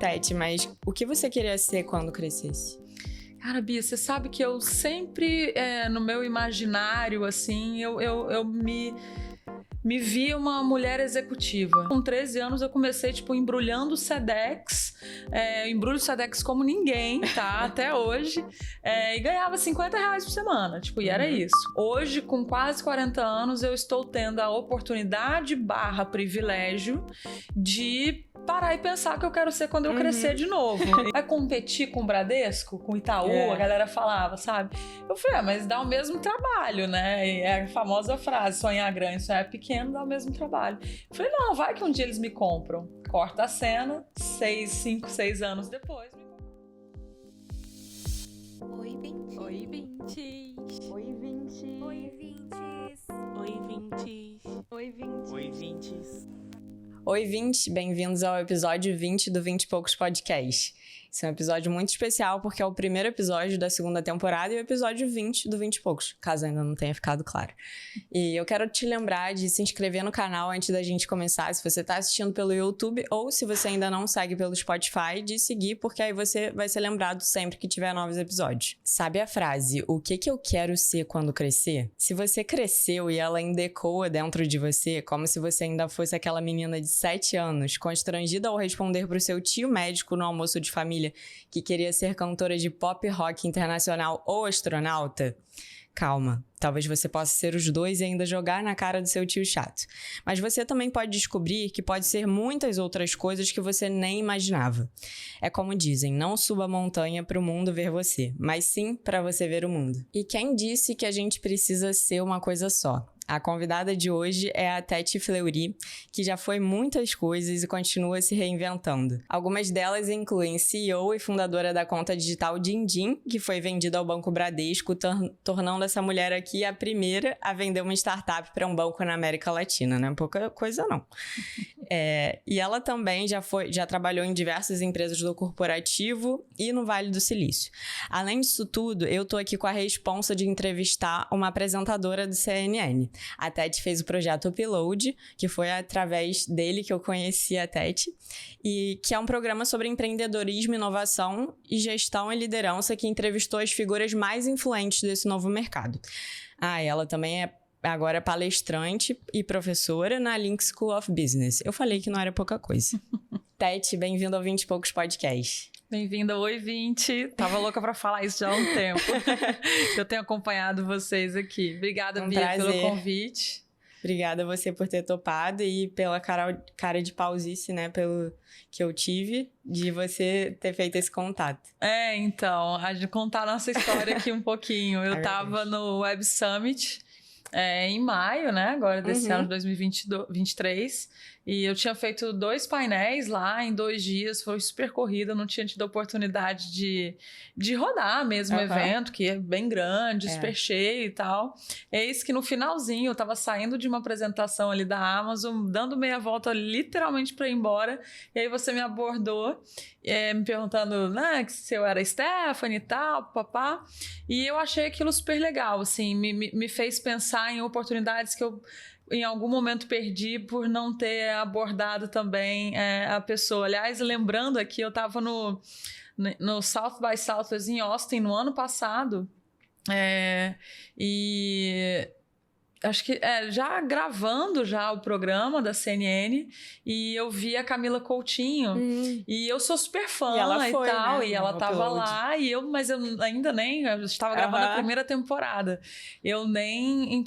Tete, mas o que você queria ser quando crescesse? Cara, Bia, você sabe que eu sempre, no meu imaginário, assim, eu me vi uma mulher executiva. Com 13 anos eu comecei, embrulhando Sedex, embrulho Sedex como ninguém, tá? Até hoje. E ganhava R$50 por semana, e era isso. Hoje, com quase 40 anos, eu estou tendo a oportunidade / privilégio de parar e pensar o que eu quero ser quando eu crescer de novo. Vai competir com o Bradesco, com o Itaú, a galera falava, sabe? Eu falei, mas dá o mesmo trabalho, né? E é a famosa frase, sonhar grande, sonhar pequeno, dá o mesmo trabalho. Eu falei, não, vai que um dia eles me compram. Corta a cena, 5, 6 anos depois, me compram. Oi, 20. Oi, 20. Oi, 20. Oi, 20. Oi, 20. Oi, 20. Oi, 20. Oi, 20, bem-vindos ao episódio 20 do 20 e Poucos Podcast. Esse é um episódio muito especial porque é o primeiro episódio da segunda temporada e o episódio 20 do 20 e Poucos, caso ainda não tenha ficado claro. E eu quero te lembrar de se inscrever no canal antes da gente começar, se você está assistindo pelo YouTube ou se você ainda não segue pelo Spotify, de seguir, porque aí você vai ser lembrado sempre que tiver novos episódios. Sabe a frase, o que eu quero ser quando crescer? Se você cresceu e ela ainda ecoa dentro de você, como se você ainda fosse aquela menina de 7 anos, constrangida ao responder pro seu tio médico no almoço de família que queria ser cantora de pop rock internacional ou astronauta, calma, talvez você possa ser os dois e ainda jogar na cara do seu tio chato. Mas você também pode descobrir que pode ser muitas outras coisas que você nem imaginava. É como dizem, não suba a montanha para o mundo ver você, mas sim para você ver o mundo. E quem disse que a gente precisa ser uma coisa só? A convidada de hoje é a Tete Fleury, que já foi muitas coisas e continua se reinventando. Algumas delas incluem CEO e fundadora da conta digital Dindim, que foi vendida ao Banco Bradesco, tornando essa mulher aqui a primeira a vender uma startup para um banco na América Latina, não é pouca coisa não. E ela também já trabalhou em diversas empresas do corporativo e no Vale do Silício. Além disso tudo, eu tô aqui com a responsa de entrevistar uma apresentadora do CNN. A Tete fez o projeto Upload, que foi através dele que eu conheci a Tete, e que é um programa sobre empreendedorismo, inovação e gestão e liderança que entrevistou as figuras mais influentes desse novo mercado. Ela também é agora palestrante e professora na Link School of Business. Eu falei que não era pouca coisa. Tete, bem-vindo ao 20 e Poucos Podcast. Bem-vinda, oi 20. Tava louca pra falar isso já há um tempo. Eu tenho acompanhado vocês aqui. Obrigada, Bia, pelo convite. Obrigada a você por ter topado e pela cara de pausice, né, pelo que eu tive, de você ter feito esse contato. Então, a gente contar a nossa história aqui um pouquinho. Eu tava no Web Summit em maio, né, agora desse ano de 2023, e eu tinha feito 2 painéis lá em 2 dias, foi super corrida, não tinha tido a oportunidade de rodar mesmo o evento, que é bem grande, super cheio e tal. Eis que no finalzinho eu tava saindo de uma apresentação ali da Amazon, dando meia volta literalmente para ir embora, e aí você me abordou, me perguntando, né, se eu era Stephanie e tal, papá, e eu achei aquilo super legal, assim, me fez pensar em oportunidades que eu em algum momento perdi por não ter abordado também a pessoa. Aliás, lembrando aqui, eu estava no South by Southwest em Austin no ano passado, e acho que já gravando já o programa da CNN, e eu vi a Camila Coutinho, e eu sou super fã e ela foi, tal, né? E ela tava lá, mas eu ainda eu estava gravando a primeira temporada. Eu nem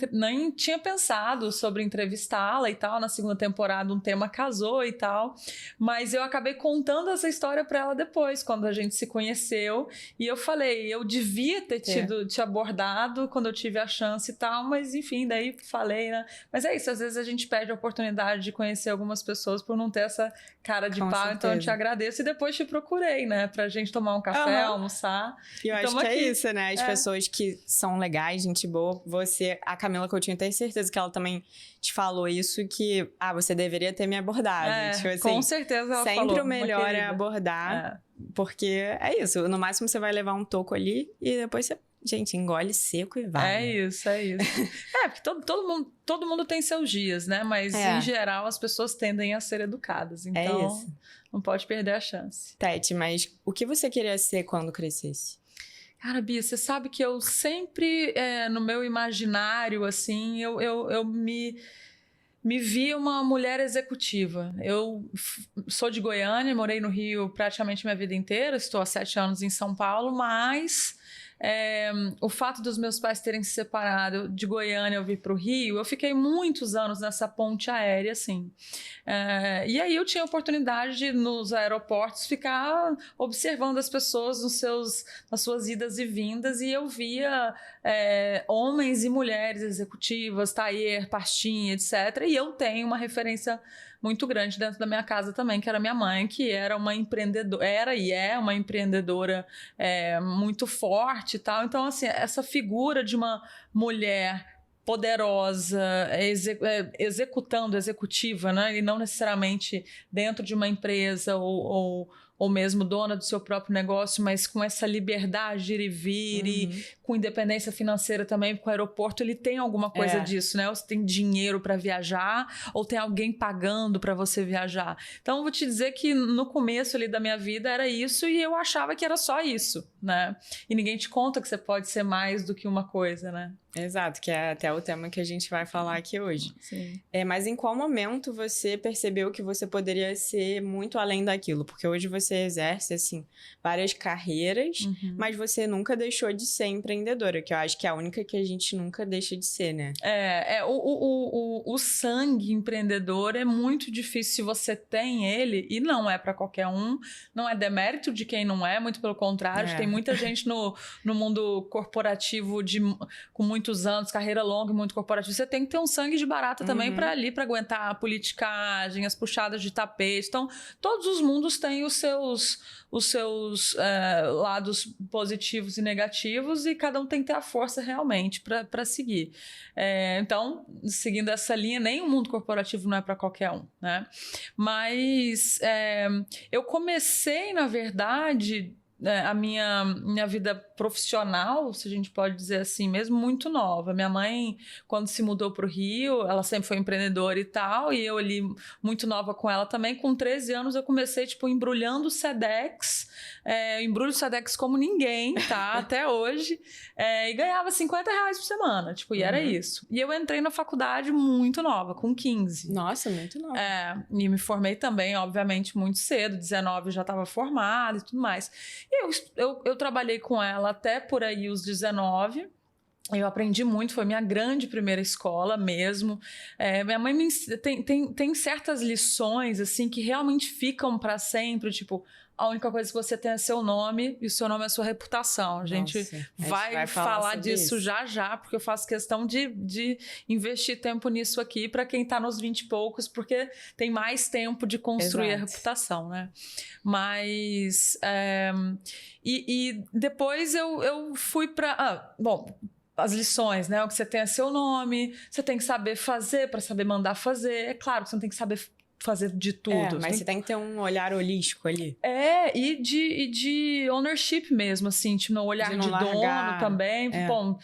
tinha pensado sobre entrevistá-la e tal, na segunda temporada um tema casou e tal, mas eu acabei contando essa história pra ela depois, quando a gente se conheceu, e eu falei, eu devia ter te abordado quando eu tive a chance e tal, mas enfim, daí falei, né? Mas é isso, às vezes a gente perde a oportunidade de conhecer algumas pessoas por não ter essa cara de pau, então eu te agradeço e depois te procurei, né? Pra gente tomar um café, almoçar. E eu acho que é isso, né? As pessoas que são legais, gente boa, a Camila Coutinho, tenho certeza que ela também te falou isso, que você deveria ter me abordado. Tipo assim, com certeza ela falou. Sempre o melhor é abordar, porque é isso, no máximo você vai levar um toco ali e depois você... Gente, engole seco e vai. É isso. Porque todo mundo tem seus dias, né? Mas, em geral, as pessoas tendem a ser educadas. Então, Não pode perder a chance. Tete, mas o que você queria ser quando crescesse? Cara, Bia, você sabe que eu sempre, no meu imaginário, assim, eu me vi uma mulher executiva. Eu sou de Goiânia, morei no Rio praticamente minha vida inteira, estou há 7 anos em São Paulo, mas o fato dos meus pais terem se separado de Goiânia eu vir para o Rio, eu fiquei muitos anos nessa ponte aérea, assim. E aí eu tinha a oportunidade de, nos aeroportos, ficar observando as pessoas nas suas idas e vindas, e eu via homens e mulheres executivas, taier, pastinha, etc. E eu tenho uma referência muito grande dentro da minha casa também, que era minha mãe, que era uma empreendedora, era e é uma empreendedora muito forte e tal. Então, assim, essa figura de uma mulher poderosa, executiva, né? E não necessariamente dentro de uma empresa ou mesmo dona do seu próprio negócio, mas com essa liberdade de ir e vir, e com independência financeira também, porque o aeroporto ele tem alguma coisa disso, né? Ou você tem dinheiro para viajar, ou tem alguém pagando para você viajar. Então, eu vou te dizer que no começo ali da minha vida era isso, e eu achava que era só isso, né? E ninguém te conta que você pode ser mais do que uma coisa, né? Exato, que é até o tema que a gente vai falar aqui hoje. Sim. Mas em qual momento você percebeu que você poderia ser muito além daquilo? Porque hoje você exerce, assim, várias carreiras, mas você nunca deixou de ser empreendedora, que eu acho que é a única que a gente nunca deixa de ser, né? O sangue empreendedor é muito difícil se você tem ele, e não é para qualquer um, não é demérito de quem não é, muito pelo contrário, tem muita gente no mundo corporativo com muitos anos, carreira longa e muito corporativo, você tem que ter um sangue de barata também para aguentar a politicagem, as puxadas de tapete. Então, todos os mundos têm os seus lados positivos e negativos, e cada um tem que ter a força realmente para seguir. Então, seguindo essa linha, nem o mundo corporativo não é para qualquer um, né? Mas eu comecei, na verdade, a minha vida profissional, se a gente pode dizer assim, mesmo muito nova. Minha mãe, quando se mudou para o Rio, ela sempre foi empreendedora e tal, e eu ali muito nova com ela também. Com 13 anos eu comecei, embrulhando Sedex, embrulho Sedex como ninguém, tá? Até hoje, e ganhava R$50 por semana, e era isso. E eu entrei na faculdade muito nova, com 15. Nossa, muito nova. E me formei também, obviamente, muito cedo, 19 já estava formada e tudo mais. Eu trabalhei com ela até por aí os 19. Eu aprendi muito, foi minha grande primeira escola mesmo. Minha mãe tem certas lições assim que realmente ficam para sempre, a única coisa que você tem é seu nome, e o seu nome é a sua reputação. A gente vai falar disso já, porque eu faço questão de investir tempo nisso aqui para quem está nos 20 e poucos, porque tem mais tempo de construir a reputação, né? Mas... E depois eu fui para... as lições, né? O que você tem é seu nome, você tem que saber fazer para saber mandar fazer. É claro que você não tem que saber fazer de tudo. Mas você tem que ter um olhar holístico ali. E de ownership mesmo, assim, no olhar de dono também. Bom,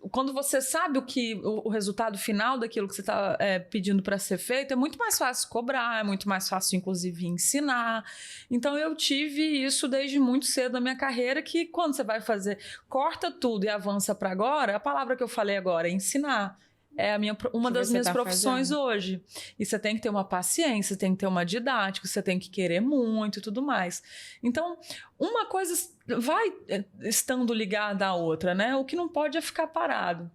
quando você sabe o resultado final daquilo que você está pedindo para ser feito, é muito mais fácil cobrar, é muito mais fácil, inclusive, ensinar. Então, eu tive isso desde muito cedo na minha carreira, que quando você vai fazer, corta tudo e avança para agora, a palavra que eu falei agora é ensinar. É uma das minhas profissões hoje. E você tem que ter uma paciência, você tem que ter uma didática, você tem que querer muito e tudo mais. Então, uma coisa vai estando ligada à outra, né? O que não pode é ficar parado.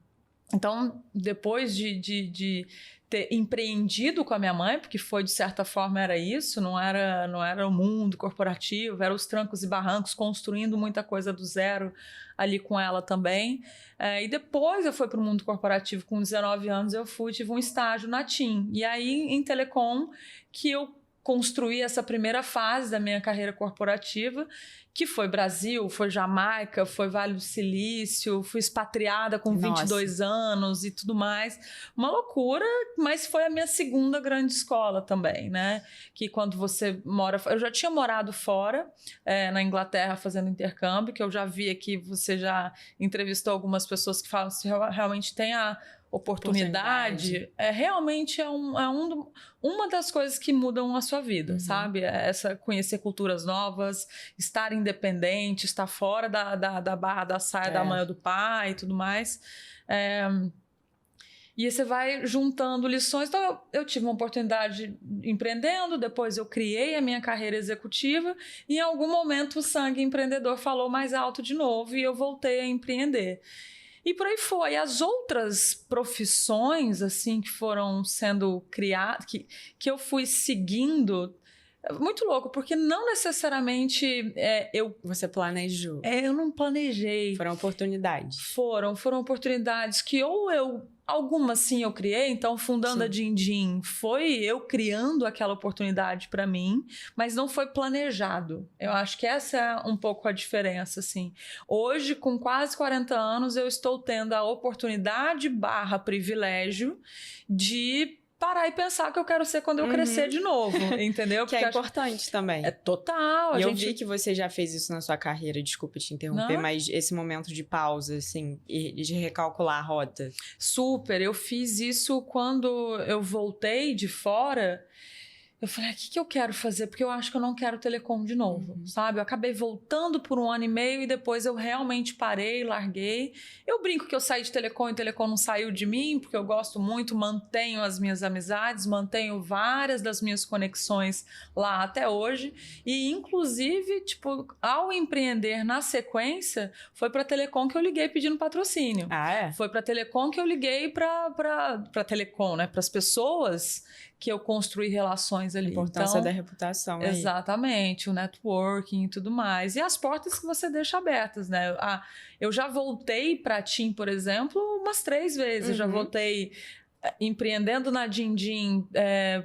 Então, depois de ter empreendido com a minha mãe, porque foi, de certa forma, era isso, não era o mundo corporativo, era os trancos e barrancos, construindo muita coisa do zero ali com ela também. E depois eu fui para o mundo corporativo com 19 anos, tive um estágio na TIM. E aí, em telecom, que eu construí essa primeira fase da minha carreira corporativa, que foi Brasil, foi Jamaica, foi Vale do Silício, fui expatriada com 22 anos e tudo mais. Uma loucura, mas foi a minha segunda grande escola também, né? Que quando você mora... Eu já tinha morado fora, na Inglaterra, fazendo intercâmbio, que eu já vi aqui, você já entrevistou algumas pessoas que falam que realmente tem oportunidade, realmente uma das coisas que mudam a sua vida, sabe? Essa conhecer culturas novas, estar independente, estar fora da barra da saia da mãe ou do pai e tudo mais. E aí você vai juntando lições. Então, eu tive uma oportunidade empreendendo, depois eu criei a minha carreira executiva e em algum momento o sangue empreendedor falou mais alto de novo e eu voltei a empreender. E por aí foi. As outras profissões, assim, que foram sendo criadas, que eu fui seguindo, muito louco, porque não necessariamente Você planejou. Eu não planejei. Foram oportunidades. Foram oportunidades que algumas sim eu criei, então fundando a Dindim foi eu criando aquela oportunidade para mim, mas não foi planejado. Eu acho que essa é um pouco a diferença, assim. Hoje, com quase 40 anos, eu estou tendo a oportunidade / privilégio de parar e pensar que eu quero ser quando eu crescer de novo, entendeu? Que é importante também. É total. E eu vi que você já fez isso na sua carreira, desculpa te interromper, mas esse momento de pausa, assim, e de recalcular a rota. Super, eu fiz isso quando eu voltei de fora. Eu falei, o que eu quero fazer? Porque eu acho que eu não quero telecom de novo, sabe? Eu acabei voltando por 1 ano e meio e depois eu realmente parei, larguei. Eu brinco que eu saí de telecom e telecom não saiu de mim, porque eu gosto muito, mantenho as minhas amizades, mantenho várias das minhas conexões lá até hoje. E, inclusive, tipo, ao empreender na sequência, foi para telecom que eu liguei pedindo patrocínio. Ah, é? Foi para telecom que eu liguei para telecom, né? Para as pessoas que eu construí relações ali. A importância da reputação aí. Exatamente, o networking e tudo mais. E as portas que você deixa abertas, né? Eu já voltei para a TIM, por exemplo, umas 3 vezes. Já voltei empreendendo na Dindim,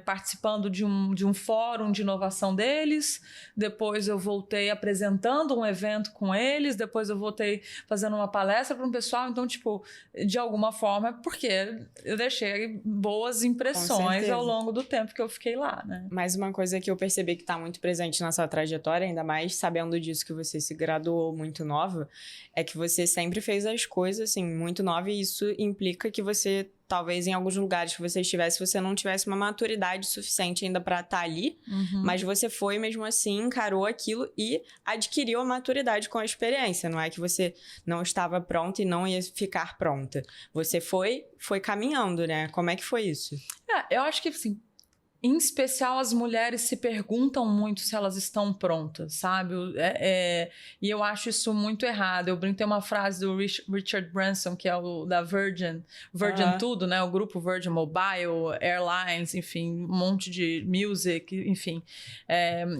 participando de um fórum de inovação deles. Depois eu voltei apresentando um evento com eles. Depois eu voltei fazendo uma palestra para um pessoal. Então, tipo, de alguma forma, porque eu deixei boas impressões ao longo do tempo que eu fiquei lá, né? Mas uma coisa que eu percebi que está muito presente na sua trajetória, ainda mais sabendo disso que você se graduou muito nova, é que você sempre fez as coisas, assim, muito nova, e isso implica que você, talvez em alguns lugares que você estivesse, você não tivesse uma maturidade suficiente ainda para estar ali, mas você foi mesmo assim, encarou aquilo e adquiriu a maturidade com a experiência. Não é que você não estava pronta e não ia ficar pronta. Você foi caminhando, né? Como é que foi isso? Eu acho que, assim, em especial, as mulheres se perguntam muito se elas estão prontas, sabe? E eu acho isso muito errado. Eu brinco, tem uma frase do Richard Branson, que é o da Virgin tudo, né? O grupo Virgin Mobile, Airlines, enfim, um monte de music, enfim.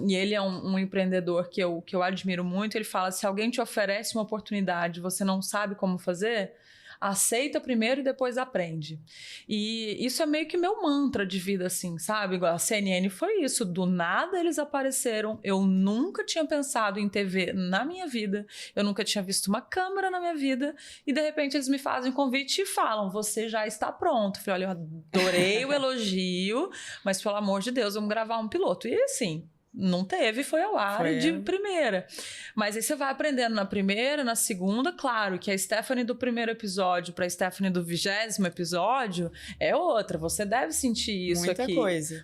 E ele é um empreendedor que eu admiro muito. Ele fala, se alguém te oferece uma oportunidade e você não sabe como fazer, aceita primeiro e depois aprende. E isso é meio que meu mantra de vida, assim, sabe? Igual a CNN foi isso. Do nada eles apareceram. Eu nunca tinha pensado em TV na minha vida. Eu nunca tinha visto uma câmera na minha vida. E de repente eles me fazem um convite e falam, você já está pronto. Eu falei, olha, eu adorei o elogio, mas pelo amor de Deus, vamos gravar um piloto. E assim, não teve, foi ao ar de primeira. Mas aí você vai aprendendo na primeira, na segunda, claro que a Stephanie do primeiro episódio para a Stephanie do 20º episódio é outra. Você deve sentir isso aqui.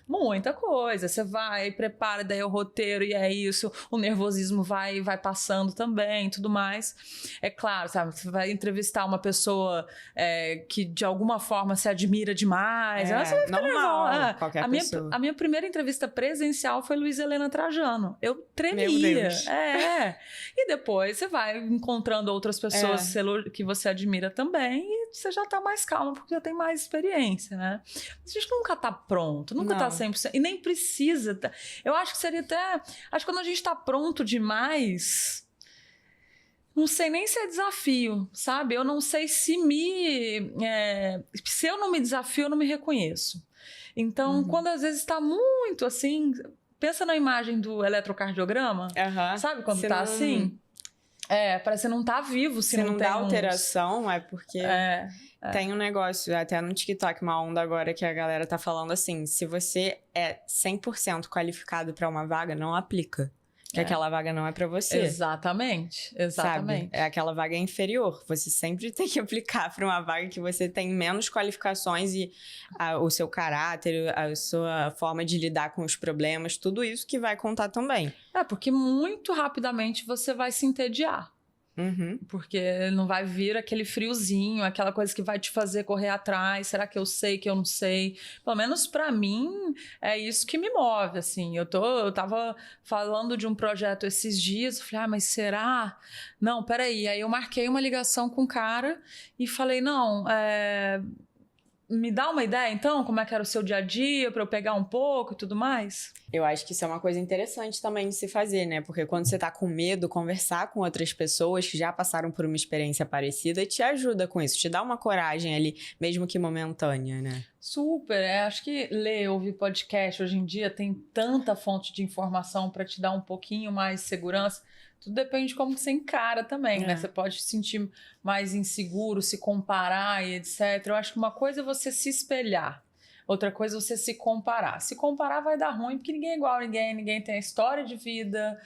Muita coisa. Você vai, prepara, daí o roteiro e é isso. O nervosismo vai passando também, tudo mais. É claro, sabe? Você vai entrevistar uma pessoa que de alguma forma se admira demais. Você vai ficar normal, qualquer pessoa. A minha primeira entrevista presencial foi Luiz Helena Trajano. Eu tremia. Meu Deus. E depois você vai encontrando outras pessoas que você admira também e você já tá mais calma porque já tem mais experiência, né? A gente nunca tá pronto, nunca tá 100%. E nem precisa. Eu acho que seria até... Acho que quando a gente tá pronto demais... Não sei nem se é desafio, sabe? Eu não sei se se eu não me desafio, eu não me reconheço. Então, quando às vezes tá muito assim... Pensa na imagem do eletrocardiograma, sabe quando tá assim? Parece que você não tá vivo se não dá alteração, é porque tem um negócio, até no TikTok, uma onda agora que a galera tá falando assim, se você é 100% qualificado para uma vaga, não aplica. Que aquela vaga não é pra você. Exatamente. Sabe? É aquela vaga inferior. Você sempre tem que aplicar para uma vaga que você tem menos qualificações e o seu caráter, a sua forma de lidar com os problemas, tudo isso que vai contar também. Porque muito rapidamente você vai se entediar. Uhum. Porque não vai vir aquele friozinho, aquela coisa que vai te fazer correr atrás. Será que eu sei que eu não sei? Pelo menos pra mim, é isso que me move, assim. Eu tava falando de um projeto esses dias, eu falei, mas será? Não, peraí. Aí eu marquei uma ligação com o cara e falei, não, me dá uma ideia, então, como é que era o seu dia a dia, pra eu pegar um pouco e tudo mais? Eu acho que isso é uma coisa interessante também de se fazer, né? Porque quando você tá com medo, conversar com outras pessoas que já passaram por uma experiência parecida te ajuda com isso, te dá uma coragem ali, mesmo que momentânea, né? Super, acho que ler, ouvir podcast hoje em dia tem tanta fonte de informação para te dar um pouquinho mais de segurança. Tudo depende de como você encara também, né? Você pode se sentir mais inseguro, se comparar e etc. Eu acho que uma coisa é você se espelhar. Outra coisa é você se comparar. Se comparar vai dar ruim, porque ninguém é igual a ninguém. Ninguém tem a história de vida,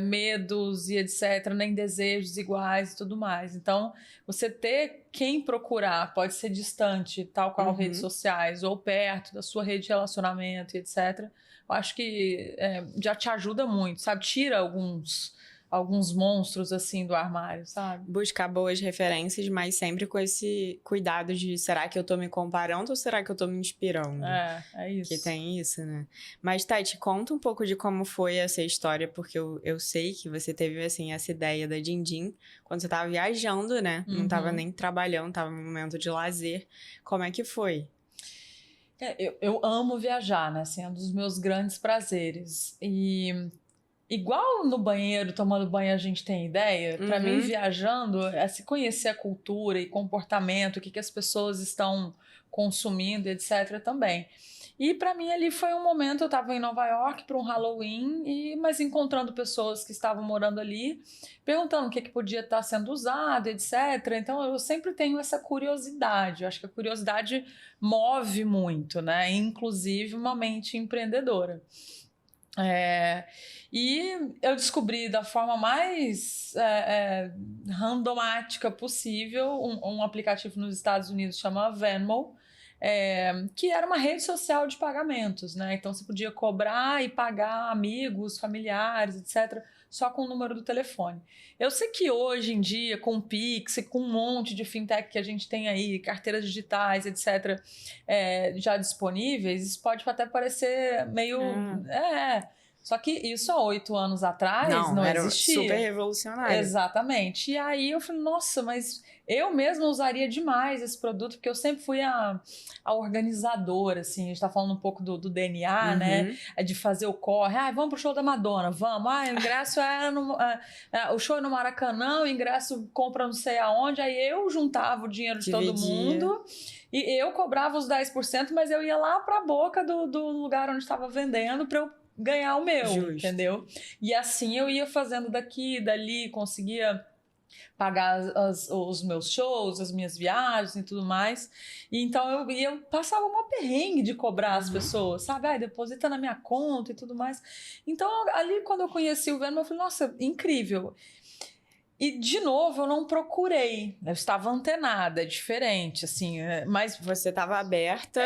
medos e etc. Nem desejos iguais e tudo mais. Então, você ter quem procurar, pode ser distante, tal qual redes sociais, ou perto da sua rede de relacionamento e etc. Eu acho que já te ajuda muito, sabe? Tira alguns monstros, assim, do armário, sabe? Buscar boas referências, mas sempre com esse cuidado de será que eu tô me comparando ou será que eu tô me inspirando? É isso. Que tem isso, né? Mas, Tati, conta um pouco de como foi essa história, porque eu sei que você teve, assim, essa ideia da Dindim quando você tava viajando, né? Não tava nem trabalhando, tava num momento de lazer. Como é que foi? Eu amo viajar, né? Assim, é um dos meus grandes prazeres. E igual no banheiro, tomando banho, a gente tem ideia. Para mim, viajando, é se conhecer a cultura e comportamento, o que as pessoas estão consumindo, etc. também. E para mim ali foi um momento, eu estava em Nova York para um Halloween, mas encontrando pessoas que estavam morando ali, perguntando o que podia estar sendo usado, etc. Então eu sempre tenho essa curiosidade. Eu acho que a curiosidade move muito, né? Inclusive uma mente empreendedora. E eu descobri da forma mais randomática possível um aplicativo nos Estados Unidos chamado Venmo, que era uma rede social de pagamentos, né? Então você podia cobrar e pagar amigos, familiares, etc., só com o número do telefone. Eu sei que hoje em dia, com o Pix, com um monte de fintech que a gente tem aí, carteiras digitais, etc., já disponíveis, isso pode até parecer meio... Só que isso há 8 anos atrás não era existia. Super revolucionário. Exatamente. E aí eu falei, nossa, mas eu mesma usaria demais esse produto, porque eu sempre fui a organizadora, assim. A gente tá falando um pouco do DNA, né? De fazer o corre. Vamos pro show da Madonna, vamos. O ingresso o show é no Maracanã, o ingresso compra não sei aonde. Aí eu juntava o dinheiro de todo mundo e eu cobrava os 10%, mas eu ia lá pra boca do lugar onde estava vendendo pra eu ganhar o meu, entendeu? E assim eu ia fazendo daqui, dali, conseguia pagar os meus shows, as minhas viagens e tudo mais. E então eu passava uma perrengue de cobrar as pessoas, sabe? Deposita na minha conta e tudo mais. Então ali quando eu conheci o Venmo, eu falei, nossa, incrível. E, de novo, eu não procurei. Eu estava antenada, é diferente, assim. Mas você estava aberta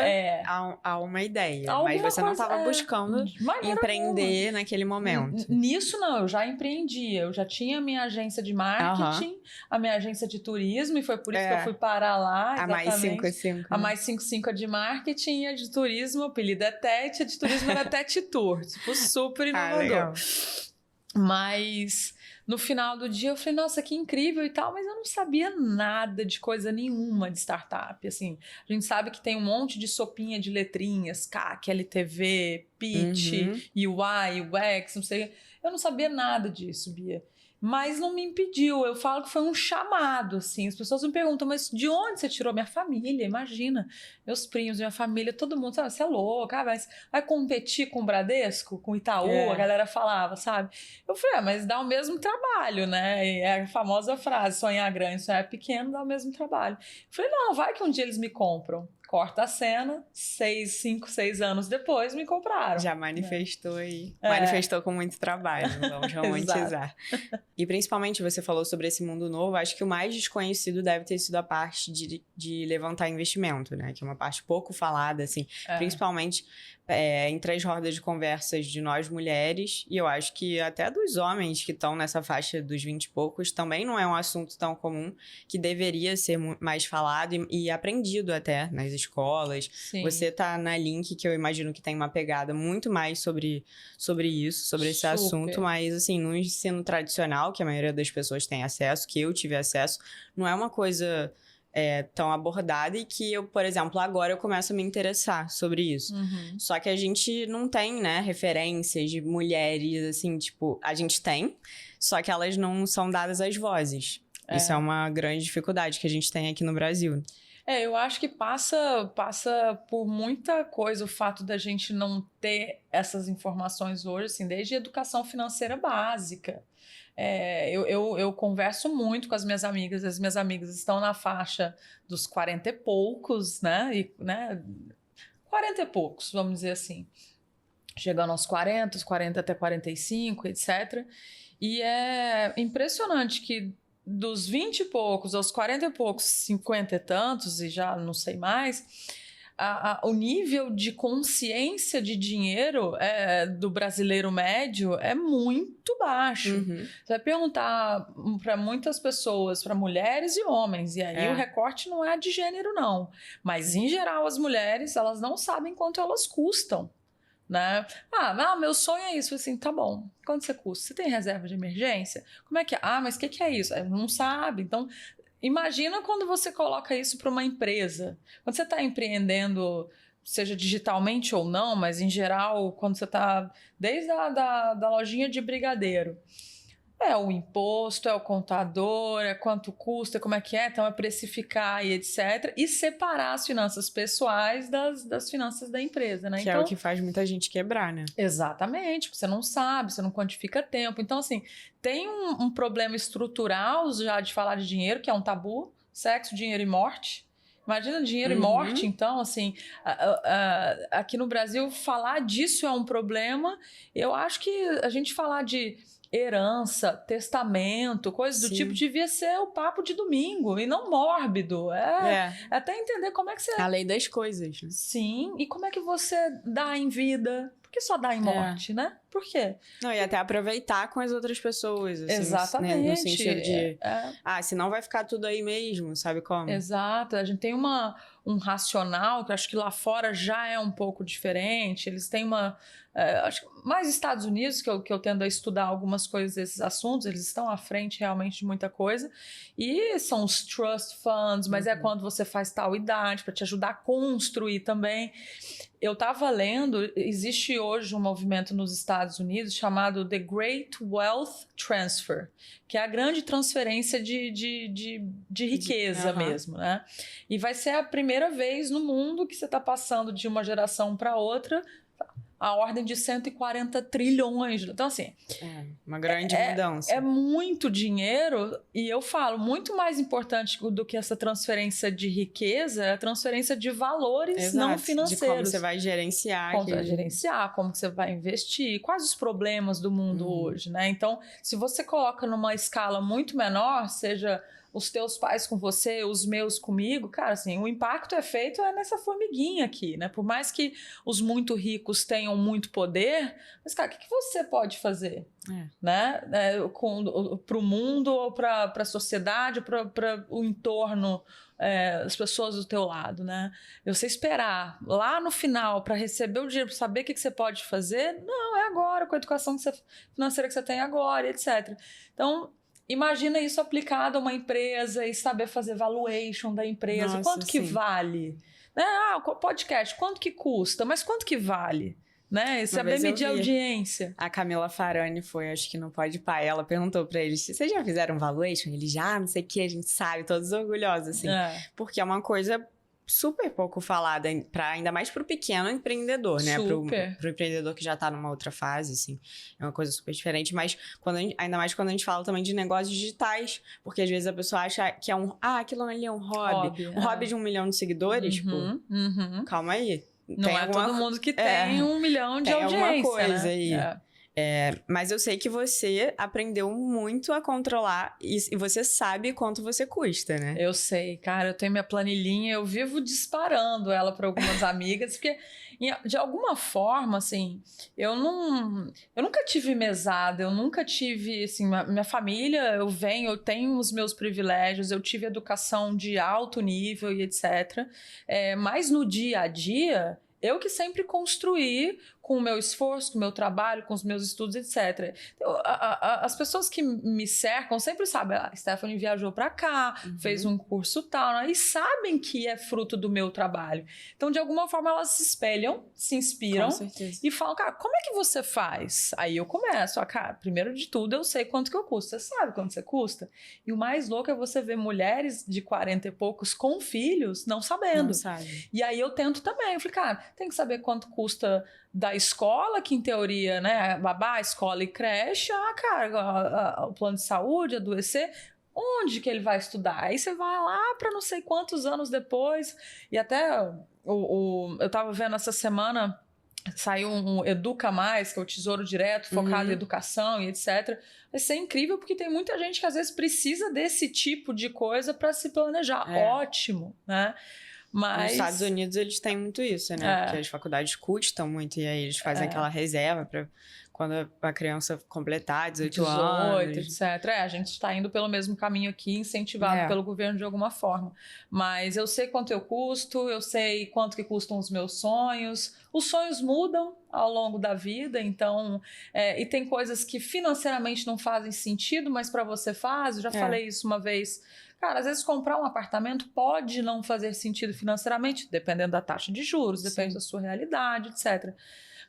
a uma ideia. Mas você não estava buscando empreender naquele momento. Nisso, não. Eu já empreendia. Eu já tinha a minha agência de marketing, a minha agência de turismo. E foi por isso que eu fui parar lá. Exatamente. A mais 55. A mais 55 de marketing e a de turismo. O apelido é Tete. A de turismo era Tete Tour. Tipo, super inovador. Legal. Mas... no final do dia eu falei, nossa, que incrível e tal, mas eu não sabia nada de coisa nenhuma de startup, assim. A gente sabe que tem um monte de sopinha de letrinhas, CAC, LTV, Pitch, UI, UX, não sei. Eu não sabia nada disso, Bia. Mas não me impediu, eu falo que foi um chamado, assim. As pessoas me perguntam, mas de onde você tirou? Minha família, imagina. Meus primos, minha família, todo mundo, sabe? Você é louca, mas vai competir com o Bradesco, com o Itaú? A galera falava, sabe? Eu falei, mas dá o mesmo trabalho, né? E é a famosa frase, sonhar grande, sonhar pequeno, dá o mesmo trabalho. Eu falei, não, vai que um dia eles me compram. Corta a cena, 5, 6 anos depois me compraram. Já manifestou aí. Manifestou com muito trabalho, vamos romantizar. E principalmente você falou sobre esse mundo novo, acho que o mais desconhecido deve ter sido a parte de levantar investimento, né? Que é uma parte pouco falada, assim, principalmente entre as rodas de conversas de nós mulheres, e eu acho que até dos homens que estão nessa faixa dos 20 e poucos, também não é um assunto tão comum, que deveria ser mais falado e aprendido até nas escolas. Sim. Você tá na Link, que eu imagino que tem uma pegada muito mais sobre isso, sobre esse assunto, mas assim, no ensino tradicional, que a maioria das pessoas tem acesso, que eu tive acesso, não é uma coisa tão abordada, e que eu, por exemplo, agora eu começo a me interessar sobre isso. Só que a gente não tem, né, referências de mulheres, assim, tipo, a gente tem, só que elas não são dadas as vozes. Isso é uma grande dificuldade que a gente tem aqui no Brasil. Eu acho que passa por muita coisa o fato da gente não ter essas informações hoje, assim, desde educação financeira básica. Eu converso muito com as minhas amigas estão na faixa dos 40 e poucos, né? 40 e poucos, vamos dizer assim. Chegando aos 40, os 40 até 45, etc. E é impressionante que dos 20 e poucos aos 40 e poucos, 50 e tantos, e já não sei mais, o nível de consciência de dinheiro do brasileiro médio é muito baixo. Você vai perguntar para muitas pessoas, para mulheres e homens, e aí o recorte não é de gênero, não. Mas, em geral, as mulheres, elas não sabem quanto elas custam. Né? Meu sonho é isso. Assim, tá bom, quanto você custa? Você tem reserva de emergência? Como é que é? Mas o que é isso? Não sabe. Então, imagina quando você coloca isso para uma empresa. Quando você está empreendendo, seja digitalmente ou não, mas em geral, quando você está desde da lojinha de brigadeiro. É o imposto, é o contador, é quanto custa, como é que é, então é precificar e etc. E separar as finanças pessoais das finanças da empresa, né? Que é o que faz muita gente quebrar, né? Exatamente, você não sabe, você não quantifica tempo. Então, assim, tem um problema estrutural já de falar de dinheiro, que é um tabu, sexo, dinheiro e morte. Imagina dinheiro e morte, então, assim, aqui no Brasil, falar disso é um problema. Eu acho que a gente falar de herança, testamento, coisas do tipo, devia ser o papo de domingo e não mórbido. Até entender como é que você... A lei das coisas. Né? Sim, e como é que você dá em vida? Por que só dá em morte, né? Por quê? Não, e até aproveitar com as outras pessoas. Assim, exatamente. Né? No sentido de... senão vai ficar tudo aí mesmo, sabe como? Exato. A gente tem um racional que eu acho que lá fora já é um pouco diferente. Eles têm acho que mais Estados Unidos, que eu tendo a estudar algumas coisas desses assuntos, eles estão à frente realmente de muita coisa. E são os trust funds, mas é quando você faz tal idade, para te ajudar a construir também. Eu estava lendo, existe hoje um movimento nos Estados Unidos chamado The Great Wealth Transfer, que é a grande transferência de riqueza mesmo, né? E vai ser a primeira vez no mundo que você está passando de uma geração para outra a ordem de 140 trilhões. Então, assim... uma grande mudança. É muito dinheiro, e eu falo, muito mais importante do que essa transferência de riqueza é a transferência de valores não financeiros. De como você vai gerenciar. Como você vai gerenciar, como você vai investir, quais os problemas do mundo hoje, né? Então, se você coloca numa escala muito menor, seja... os teus pais com você, os meus comigo, cara, assim, o impacto é feito nessa formiguinha aqui, né? Por mais que os muito ricos tenham muito poder, mas, cara, o que você pode fazer? Né? Para o mundo ou para a sociedade, para o entorno, as pessoas do teu lado, né? Você esperar lá no final para receber o dinheiro, para saber o que você pode fazer, não, é agora, com a educação financeira que você tem agora, etc. Então, imagina isso aplicado a uma empresa e saber fazer valuation da empresa. Quanto que vale? Né? Podcast, quanto que custa? Mas quanto que vale? Né? Saber medir a audiência. A Camila Farani foi, acho que no Pode Pai, ela perguntou pra eles, vocês já fizeram valuation? Eles já, não sei o que, a gente sabe, todos orgulhosos, assim. Porque é uma coisa super pouco falada, ainda mais pro pequeno empreendedor, né? Super. Pro empreendedor que já tá numa outra fase, assim. É uma coisa super diferente, mas ainda mais quando a gente fala também de negócios digitais, porque às vezes a pessoa acha que é aquilo ali é um hobby. Um hobby de 1 milhão de seguidores, tipo, calma aí. Não é todo mundo que tem 1 milhão de audiência, alguma coisa né? aí. Mas eu sei que você aprendeu muito a controlar e você sabe quanto você custa, né? Eu sei, cara, eu tenho minha planilhinha, eu vivo disparando ela para algumas amigas, porque de alguma forma, assim, eu nunca tive mesada, eu nunca tive, assim, minha família, eu tenho os meus privilégios, eu tive educação de alto nível e etc. Mas no dia a dia, eu que sempre construí com o meu esforço, com o meu trabalho, com os meus estudos, etc. As pessoas que me cercam sempre sabem, a Stephanie viajou para cá, fez um curso tal, né? E sabem que é fruto do meu trabalho. Então, de alguma forma, elas se espelham, se inspiram e falam, cara, como é que você faz? Aí eu começo, cara, primeiro de tudo, eu sei quanto que eu custo. Você sabe quanto você custa? E o mais louco é você ver mulheres de 40 e poucos com filhos não sabendo. Não sabe. E aí eu tento também. Eu falei, cara, tem que saber quanto custa da escola, que em teoria, né, babá, escola e creche, cara, o plano de saúde, adoecer, onde que ele vai estudar? Aí você vai lá para não sei quantos anos depois, e até eu tava vendo essa semana, saiu um Educa Mais, que é o Tesouro Direto, focado em educação e etc. Vai ser incrível, porque tem muita gente que às vezes precisa desse tipo de coisa para se planejar. Ótimo, né? Mas... Nos Estados Unidos eles têm muito isso, né? Porque as faculdades custam muito e aí eles fazem aquela reserva para quando a criança completar 18 anos. etc. A gente está indo pelo mesmo caminho aqui, incentivado pelo governo de alguma forma. Mas eu sei quanto eu custo, eu sei quanto que custam os meus sonhos. Os sonhos mudam ao longo da vida, então... e tem coisas que financeiramente não fazem sentido, mas para você faz. Eu já falei isso uma vez. Cara, às vezes comprar um apartamento pode não fazer sentido financeiramente, dependendo da taxa de juros, depende da sua realidade, etc.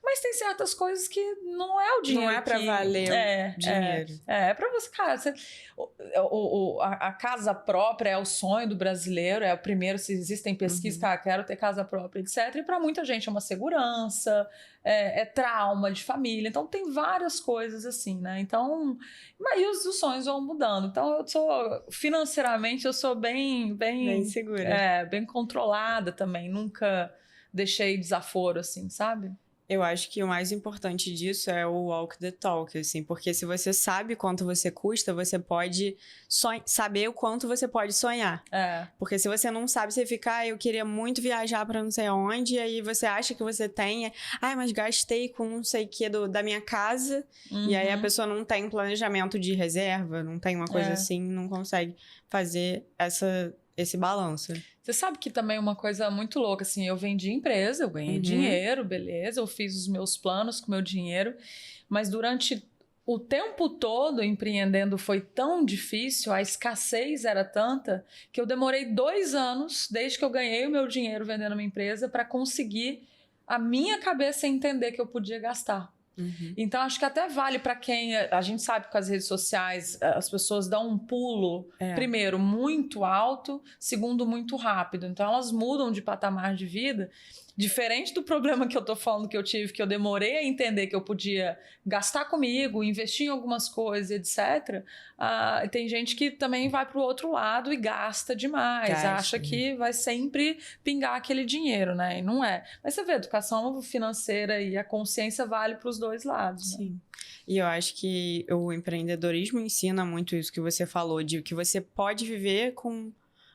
Mas tem certas coisas que não é o dinheiro. Não é pra valer o dinheiro. É pra você, cara. A casa própria é o sonho do brasileiro, é o primeiro, se existem pesquisas, cara, quero ter casa própria, etc. E pra muita gente é uma segurança, é trauma de família. Então tem várias coisas assim, né? Então, mas os sonhos vão mudando. Então financeiramente, eu sou bem segura. Bem controlada também. Nunca deixei desaforo, assim, sabe? Eu acho que o mais importante disso é o walk the talk, assim, porque se você sabe quanto você custa, você pode saber o quanto você pode sonhar. Porque se você não sabe, você fica, eu queria muito viajar pra não sei aonde, e aí você acha que você tem, mas gastei com não sei o que da minha casa, e aí a pessoa não tem planejamento de reserva, não tem uma coisa assim, não consegue fazer esse balanço. Você sabe que também é uma coisa muito louca, assim, eu vendi empresa, eu ganhei dinheiro, beleza, eu fiz os meus planos com o meu dinheiro, mas durante o tempo todo empreendendo foi tão difícil, a escassez era tanta, que eu demorei 2 anos, desde que eu ganhei o meu dinheiro vendendo uma empresa, para conseguir a minha cabeça entender que eu podia gastar. Então, acho que até vale para quem... A gente sabe que com as redes sociais as pessoas dão um pulo, primeiro, muito alto, segundo, muito rápido. Então, elas mudam de patamar de vida. Diferente do problema que eu tô falando que eu tive, que eu demorei a entender que eu podia gastar comigo, investir em algumas coisas, etc. Tem gente que também vai pro outro lado e gasta demais. Acha que vai sempre pingar aquele dinheiro, né? E não é. Mas você vê, a educação financeira e a consciência vale para os dois lados. Sim. Né? E eu acho que o empreendedorismo ensina muito isso que você falou, de que você pode viver com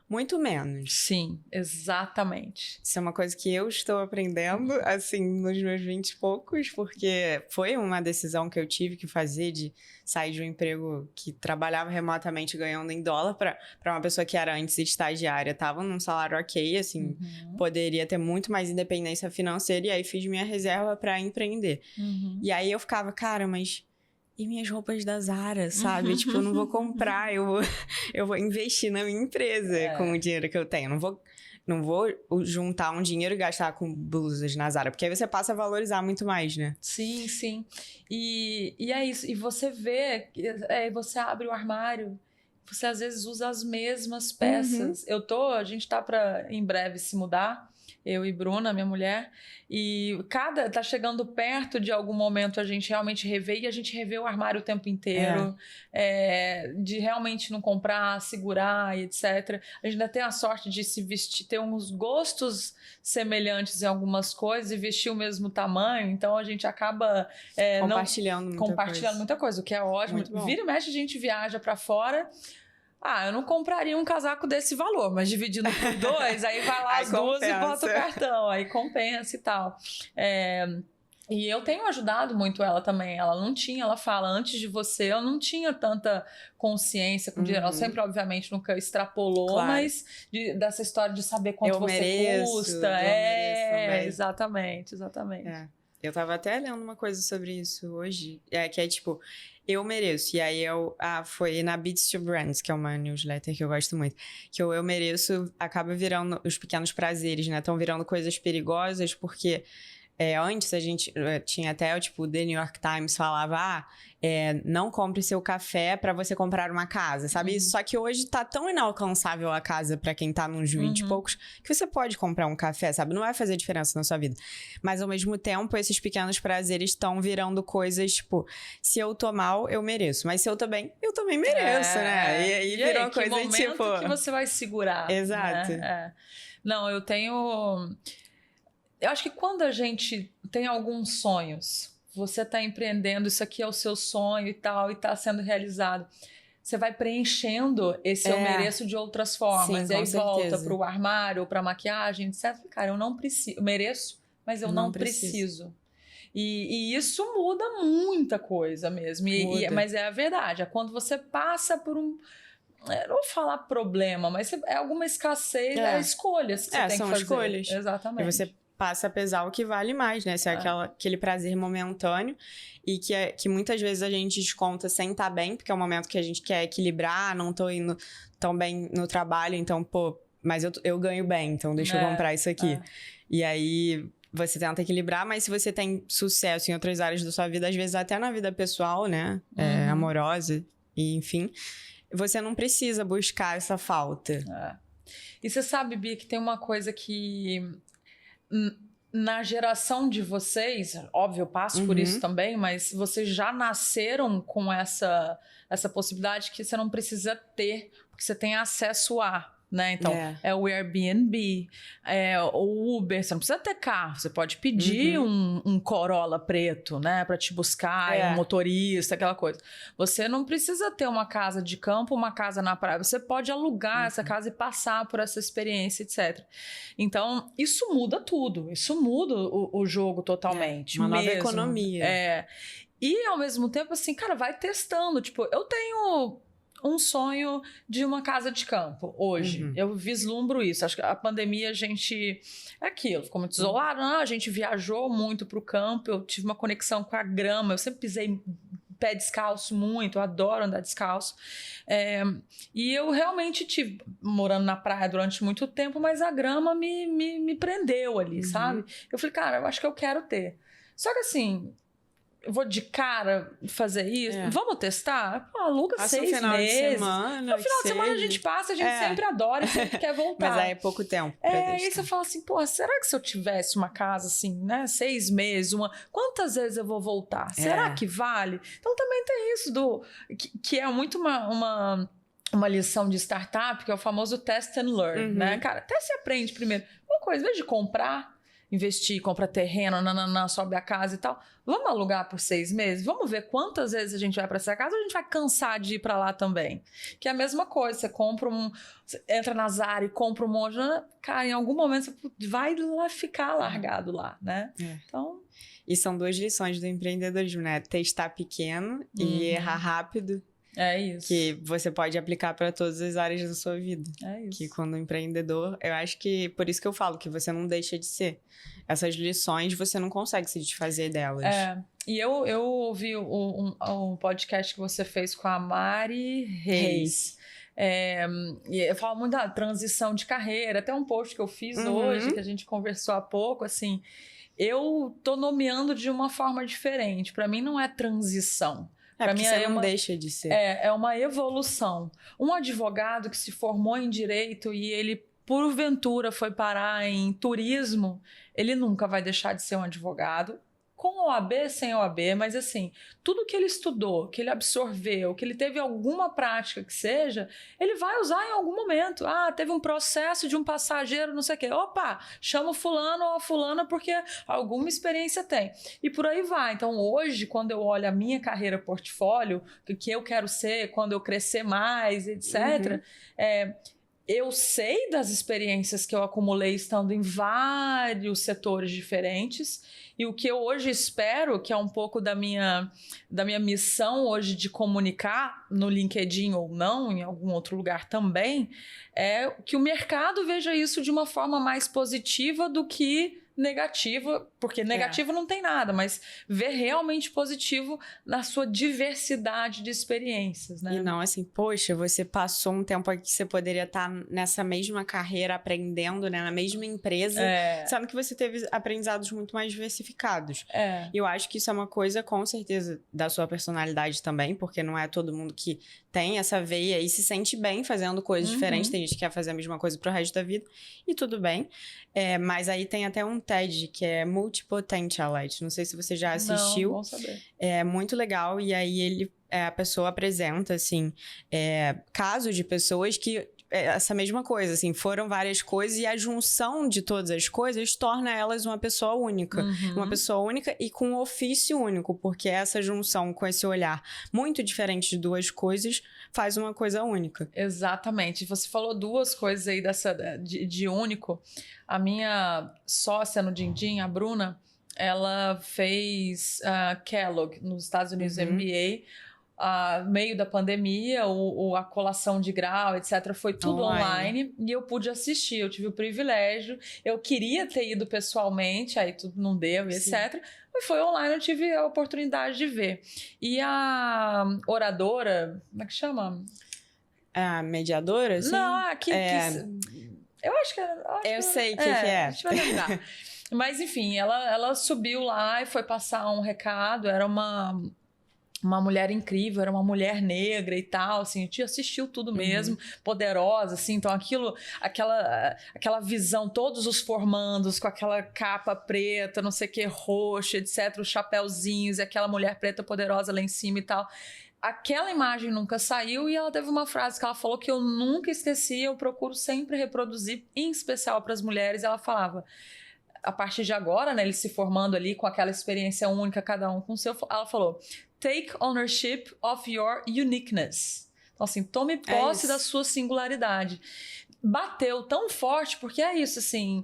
muito menos. Sim, exatamente. Isso é uma coisa que eu estou aprendendo, assim, nos meus 20 e poucos, porque foi uma decisão que eu tive que fazer de sair de um emprego que trabalhava remotamente ganhando em dólar para uma pessoa que era antes estagiária, estava num salário ok, assim, poderia ter muito mais independência financeira, e aí fiz minha reserva para empreender. E aí eu ficava, cara, mas... E minhas roupas da Zara, sabe? Tipo, eu não vou comprar, eu vou investir na minha empresa com o dinheiro que eu tenho. Não vou juntar um dinheiro e gastar com blusas na Zara, porque aí você passa a valorizar muito mais, né? Sim, sim. E é isso. E você vê, você abre o armário você às vezes usa as mesmas peças. A gente tá para em breve se mudar, eu e Bruna, minha mulher, e tá chegando perto de algum momento a gente realmente rever, e a gente revê o armário o tempo inteiro, de realmente não comprar, segurar e etc. A gente ainda tem a sorte de se vestir, ter uns gostos semelhantes em algumas coisas e vestir o mesmo tamanho, então a gente acaba compartilhando muita coisa, o que é ótimo. Vira e mexe, a gente viaja para fora. Eu não compraria um casaco desse valor, mas dividindo por 2, aí vai lá as duas e bota o cartão, aí compensa e tal. E eu tenho ajudado muito ela também. Ela fala, antes de você, eu não tinha tanta consciência com dinheiro. Ela sempre, obviamente, nunca extrapolou, mas dessa história de saber quanto você custa. Exatamente. Eu tava até lendo uma coisa sobre isso hoje, que é tipo, eu mereço. E aí foi na Beats to Brands, que é uma newsletter que eu gosto muito, que eu mereço acaba virando os pequenos prazeres, né? Estão virando coisas perigosas, porque antes a gente tinha até, tipo, o The New York Times falava, não compre seu café para você comprar uma casa, sabe? Só que hoje tá tão inalcançável a casa para quem tá nos 20 e poucos, que você pode comprar um café, sabe? Não vai fazer diferença na sua vida. Mas, ao mesmo tempo, esses pequenos prazeres estão virando coisas, tipo, se eu tô mal, eu mereço. Mas se eu tô bem, eu também mereço, né? E aí virou coisa, tipo... que momento que você vai segurar? Exato. Né? Não, eu acho que quando a gente tem alguns sonhos, você está empreendendo, isso aqui é o seu sonho e tal, e está sendo realizado, você vai preenchendo esse eu mereço de outras formas. Sim, e aí volta certeza. para o armário, para a maquiagem, etc. Cara, eu não preciso, eu mereço, mas eu não preciso. E isso muda muita coisa mesmo. Mas é a verdade, é quando você passa por um... Eu não vou falar problema, mas é alguma escassez, escolhas que você tem que fazer. São escolhas. Exatamente. E você passa a pesar o que vale mais, né? Se é aquele prazer momentâneo e que muitas vezes a gente desconta sem estar bem, porque é um momento que a gente quer equilibrar, não tô indo tão bem no trabalho, então, mas eu ganho bem, então deixa eu comprar isso aqui. E aí você tenta equilibrar, mas se você tem sucesso em outras áreas da sua vida, às vezes até na vida pessoal, né? Amorosa, e enfim, você não precisa buscar essa falta. E você sabe, Bia, que tem uma coisa que... Na geração de vocês, óbvio, eu passo por isso também, mas vocês já nasceram com essa possibilidade que você não precisa ter, porque você tem acesso a, né? Então, é o Airbnb, é o Uber, você não precisa ter carro, você pode pedir um Corolla preto, né? Pra te buscar, um motorista, aquela coisa. Você não precisa ter uma casa de campo, uma casa na praia, você pode alugar essa casa e passar por essa experiência, etc. Então, isso muda tudo, isso muda o jogo totalmente. Uma nova economia. E, ao mesmo tempo, assim, cara, vai testando. Tipo, eu tenho um sonho de uma casa de campo hoje. Eu vislumbro isso. Acho que a pandemia a gente... É aquilo, ficou muito isolado. A gente viajou muito pro campo, eu tive uma conexão com a grama, eu sempre pisei pé descalço muito, eu adoro andar descalço. E eu realmente tive, morando na praia durante muito tempo, mas a grama me prendeu ali, sabe? Eu falei, cara, eu acho que eu quero ter. Só que assim... Eu vou de cara fazer isso? Vamos testar? Aluga passa 6 meses. No final de semana a gente passa, a gente sempre adora e sempre quer voltar. Mas aí é pouco tempo. E aí você fala assim, pô, será que se eu tivesse uma casa assim, né? 6 meses, quantas vezes eu vou voltar? Será que vale? Então também tem isso que é muito uma lição de startup, que é o famoso test and learn, né? Cara, até se aprende primeiro. Uma coisa, em vez de comprar, investir, compra terreno, sobe a casa e tal. Vamos alugar por 6 meses? Vamos ver quantas vezes a gente vai para essa casa ou a gente vai cansar de ir para lá também? Que é a mesma coisa, você compra você entra na Zara e compra um monte, cara, em algum momento você vai lá ficar largado lá, né? Então... E são 2 lições do empreendedorismo, né? Testar pequeno e errar rápido. É isso. Que você pode aplicar para todas as áreas da sua vida. É isso. Que quando empreendedor, eu acho que... Por isso que eu falo que você não deixa de ser. Essas lições, você não consegue se desfazer delas. E eu ouvi um podcast que você fez com a Mari Reis. E eu falo muito da transição de carreira. Até um post que eu fiz hoje, que a gente conversou há pouco, assim... Eu tô nomeando de uma forma diferente. Para mim não é transição. Pra Pra mim mim você é não uma- deixa de ser. É uma evolução. Um advogado que se formou em direito e ele, porventura, foi parar em turismo, ele nunca vai deixar de ser um advogado. Com OAB, sem OAB, mas assim, tudo que ele estudou, que ele absorveu, que ele teve alguma prática que seja, ele vai usar em algum momento. Ah, teve um processo de um passageiro, não sei o quê. Opa, chama o fulano ou a fulana porque alguma experiência tem. E por aí vai. Então, hoje, quando eu olho a minha carreira portfólio, o que eu quero ser quando eu crescer mais, etc., eu sei das experiências que eu acumulei estando em vários setores diferentes, e o que eu hoje espero, que é um pouco da minha missão hoje de comunicar no LinkedIn ou não, em algum outro lugar também, é que o mercado veja isso de uma forma mais positiva do que negativa, porque negativo não tem nada, mas ver realmente positivo na sua diversidade de experiências, né? E não assim, poxa, você passou um tempo aqui que você poderia estar nessa mesma carreira aprendendo, né? Na mesma empresa, sendo que você teve aprendizados muito mais diversificados. E eu acho que isso é uma coisa, com certeza, da sua personalidade também, porque não é todo mundo que tem essa veia e se sente bem fazendo coisas diferentes. Tem gente que quer fazer a mesma coisa pro resto da vida, e tudo bem. Mas aí tem até um TED, que é Multipotentialite. Não sei se você já assistiu. Não, bom saber. É muito legal. E aí a pessoa apresenta, assim, casos de pessoas que essa mesma coisa, assim, foram várias coisas e a junção de todas as coisas torna elas uma pessoa única. Uma pessoa única e com um ofício único, porque essa junção com esse olhar muito diferente de duas coisas faz uma coisa única. Exatamente. Você falou duas coisas aí de único. A minha sócia no Dindim, a Bruna, ela fez Kellogg nos Estados Unidos, MBA. Meio da pandemia, a colação de grau, etc., foi tudo online e eu pude assistir, eu tive o privilégio, eu queria ter ido pessoalmente, aí tudo não deu, etc., mas foi online, eu tive a oportunidade de ver. E a oradora, como é que chama? A mediadora, assim? Não, eu acho que... Eu sei o que é. A gente vai lembrar. Mas, enfim, ela subiu lá e foi passar um recado, era uma mulher incrível, era uma mulher negra e tal, assim, a gente assistiu tudo mesmo, poderosa, assim, então aquela visão, todos os formandos com aquela capa preta, não sei o que, roxa, etc, os chapéuzinhos, e aquela mulher preta poderosa lá em cima e tal. Aquela imagem nunca saiu e ela teve uma frase que ela falou que eu nunca esqueci, eu procuro sempre reproduzir, em especial para as mulheres, ela falava... A partir de agora, né, eles se formando ali com aquela experiência única, cada um com o seu, ela falou: take ownership of your uniqueness. Então, assim, tome posse da sua singularidade. Bateu tão forte, porque é isso, assim,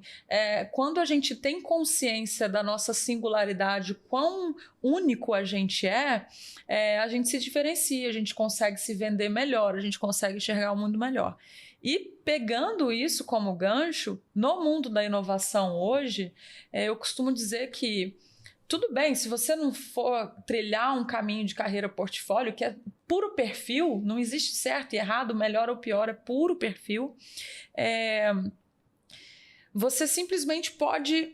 quando a gente tem consciência da nossa singularidade, quão único a gente a gente se diferencia, a gente consegue se vender melhor, a gente consegue enxergar o mundo melhor. E pegando isso como gancho, no mundo da inovação hoje, eu costumo dizer que tudo bem, se você não for trilhar um caminho de carreira portfólio, que é puro perfil, não existe certo e errado, melhor ou pior, é puro perfil, você simplesmente pode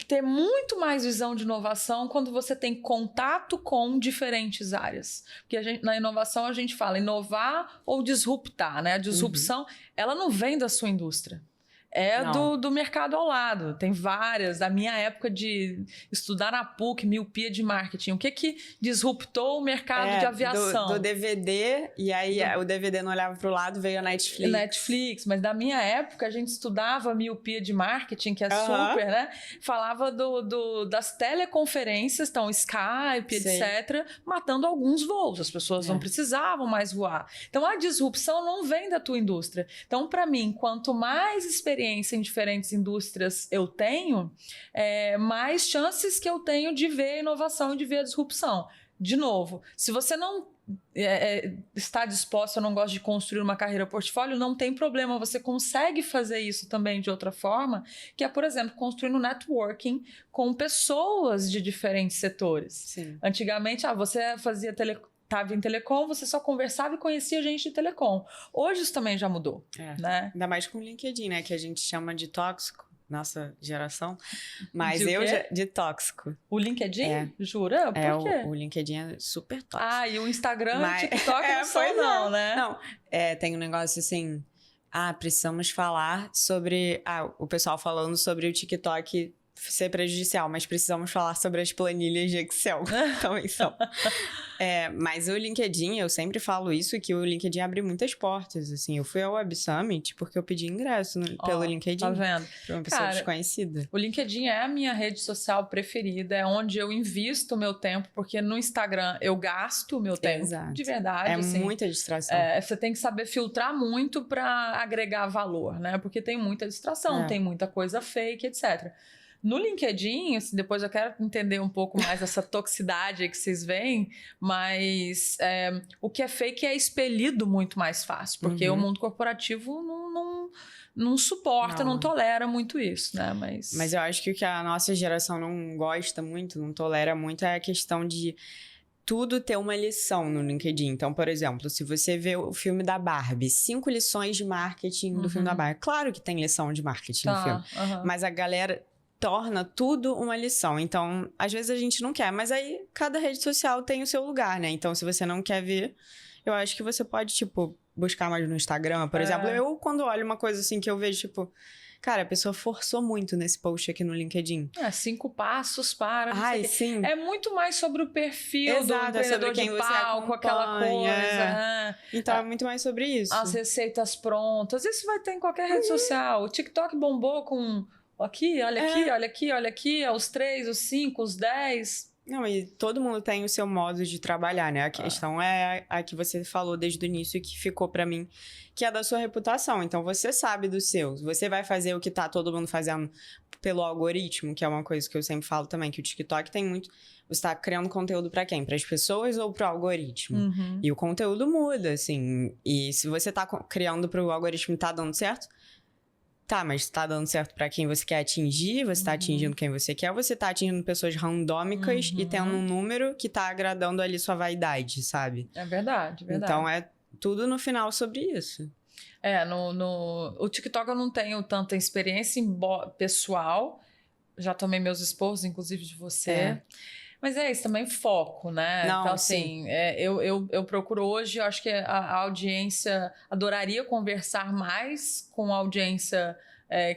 ter muito mais visão de inovação quando você tem contato com diferentes áreas. Porque na inovação a gente fala inovar ou disruptar, né? A disrupção, ela não vem da sua indústria. Do mercado ao lado. Tem várias. Da minha época de estudar na PUC, miopia de marketing. O que disruptou o mercado de aviação? Do DVD, e aí o DVD não olhava para o lado, veio a Netflix. Mas da minha época a gente estudava miopia de marketing, que é super, né? Falava das teleconferências, então Skype, etc., matando alguns voos. As pessoas não precisavam mais voar. Então a disrupção não vem da tua indústria. Então, para mim, quanto mais experiência em diferentes indústrias eu tenho, mais chances que eu tenho de ver a inovação e de ver a disrupção. De novo, se você não está disposto, eu não gosto de construir uma carreira portfólio, não tem problema, você consegue fazer isso também de outra forma, que é, por exemplo, construindo networking com pessoas de diferentes setores. Sim. Antigamente, você fazia estava em telecom, você só conversava e conhecia gente de telecom. Hoje isso também já mudou, né? Ainda mais com o LinkedIn, né? Que a gente chama de tóxico. nossa geração. Mas De o quê? de tóxico. O LinkedIn? É. Jura? Por quê? O LinkedIn é super tóxico. Ah, e o Instagram Mas- e o TikTok não são pois não, né? Não, tem um negócio assim... precisamos falar sobre... o pessoal falando sobre o TikTok ser prejudicial, mas precisamos falar sobre as planilhas de Excel. Também são. Mas o LinkedIn, eu sempre falo isso, que o LinkedIn abre muitas portas, assim. Eu fui ao Web Summit porque eu pedi ingresso pelo LinkedIn. Tá vendo? Pra uma pessoa Cara, desconhecida. O LinkedIn é a minha rede social preferida, é onde eu invisto o meu tempo, porque no Instagram eu gasto o meu tempo, Exato. de verdade. assim. Muita distração. Você tem que saber filtrar muito para agregar valor, né? Porque tem muita distração, tem muita coisa fake, etc. No LinkedIn, assim, depois eu quero entender um pouco mais essa toxicidade aí que vocês veem, mas o que é fake é expelido muito mais fácil, porque o mundo corporativo não suporta, não tolera muito isso, né? Mas eu acho que o que a nossa geração não gosta muito, não tolera muito, é a questão de tudo ter uma lição no LinkedIn. Então, por exemplo, se você vê o filme da Barbie, 5 lições de marketing do filme da Barbie. Claro que tem lição de marketing no filme, mas a galera torna tudo uma lição. Então, às vezes a gente não quer, mas aí cada rede social tem o seu lugar, né? Então, se você não quer ver, eu acho que você pode, tipo, buscar mais no Instagram, por exemplo. Eu, quando olho uma coisa assim que eu vejo, tipo... Cara, a pessoa forçou muito nesse post aqui no LinkedIn. 5 passos para... Sim. É muito mais sobre o perfil do Exato, empreendedor sobre quem de você palco, aquela coisa. Então, é muito mais sobre isso. As receitas prontas. Isso vai ter em qualquer rede social. O TikTok bombou com... Aqui, olha aqui, olha aqui, olha aqui. Os 3, os 5, os 10... Não, e todo mundo tem o seu modo de trabalhar, né? A questão é a que você falou desde o início e que ficou pra mim, que é da sua reputação. Então, você sabe do seu. Você vai fazer o que tá todo mundo fazendo pelo algoritmo, que é uma coisa que eu sempre falo também, que o TikTok tem muito... Você tá criando conteúdo pra quem? Para as pessoas ou pro algoritmo? E o conteúdo muda, assim. E se você tá criando pro algoritmo e tá dando certo... Tá, mas tá dando certo pra quem você quer atingir, você tá atingindo quem você quer, ou você tá atingindo pessoas randômicas e tendo um número que tá agradando ali sua vaidade, sabe? É verdade, verdade. Então é tudo no final sobre isso. O TikTok eu não tenho tanta experiência pessoal, já tomei meus esporros, inclusive de você. Mas isso também foco, né? Não, então, assim, eu procuro hoje, eu acho que a audiência adoraria conversar mais com a audiência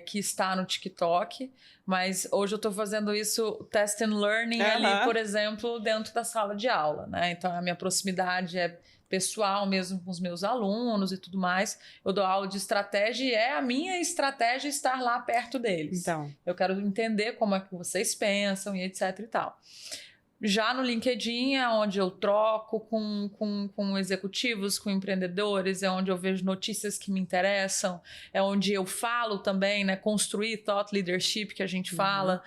que está no TikTok, mas hoje eu estou fazendo isso, test and learning ali, por exemplo, dentro da sala de aula, né? Então, a minha proximidade é pessoal mesmo com os meus alunos e tudo mais. Eu dou aula de estratégia e a minha estratégia estar lá perto deles. Então, eu quero entender como é que vocês pensam e etc e tal. Já no LinkedIn é onde eu troco com executivos, com empreendedores, é onde eu vejo notícias que me interessam, é onde eu falo também, né, construir thought leadership, que a gente fala,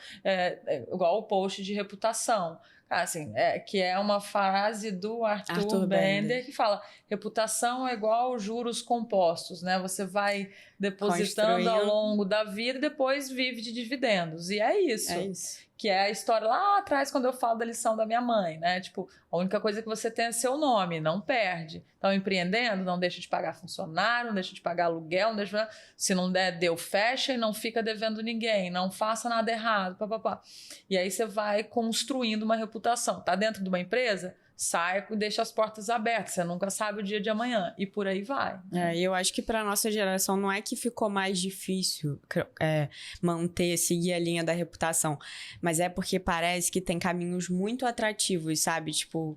igual o post de reputação. Assim, que é uma frase do Arthur Bender que fala: reputação é igual juros compostos, né? Você vai depositando ao longo da vida e depois vive de dividendos. E é isso. É isso. Que é a história lá atrás, quando eu falo da lição da minha mãe, né? Tipo, a única coisa que você tem é seu nome, não perde. Então, empreendendo, não deixa de pagar funcionário, não deixa de pagar aluguel, não deixa de... Se não der, deu, fecha e não fica devendo ninguém. Não faça nada errado, papapá. E aí você vai construindo uma reputação. Tá dentro de uma empresa? Sai e deixa as portas abertas. Você nunca sabe o dia de amanhã. E por aí vai. E eu acho que para nossa geração não é que ficou mais difícil manter, seguir a linha da reputação. Mas é porque parece que tem caminhos muito atrativos, sabe? Tipo,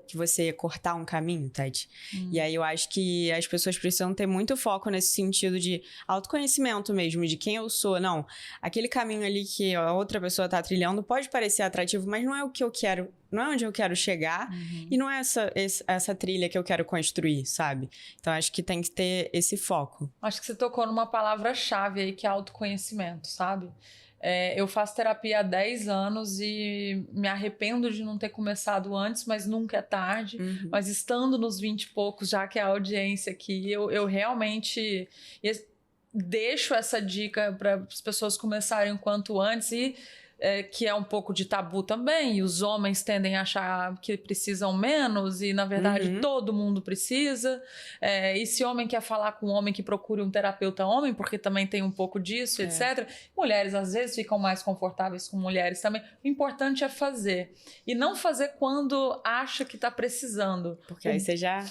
que você cortar um caminho, Tati. E aí eu acho que as pessoas precisam ter muito foco nesse sentido de autoconhecimento mesmo, de quem eu sou. Não, aquele caminho ali que a outra pessoa tá trilhando pode parecer atrativo, mas não é o que eu quero, não é onde eu quero chegar e não é essa trilha que eu quero construir, sabe? Então acho que tem que ter esse foco. Acho que você tocou numa palavra-chave aí, que é autoconhecimento, sabe? Eu faço terapia há 10 anos e me arrependo de não ter começado antes, mas nunca é tarde. Mas estando nos 20 e poucos, já que é a audiência aqui, eu realmente deixo essa dica para as pessoas começarem o quanto antes e que é um pouco de tabu também, e os homens tendem a achar que precisam menos, e na verdade todo mundo precisa. E se homem quer falar com homem, que procure um terapeuta homem, porque também tem um pouco disso, etc. Mulheres às vezes ficam mais confortáveis com mulheres também. O importante é fazer. E não fazer quando acha que está precisando. Porque aí você já...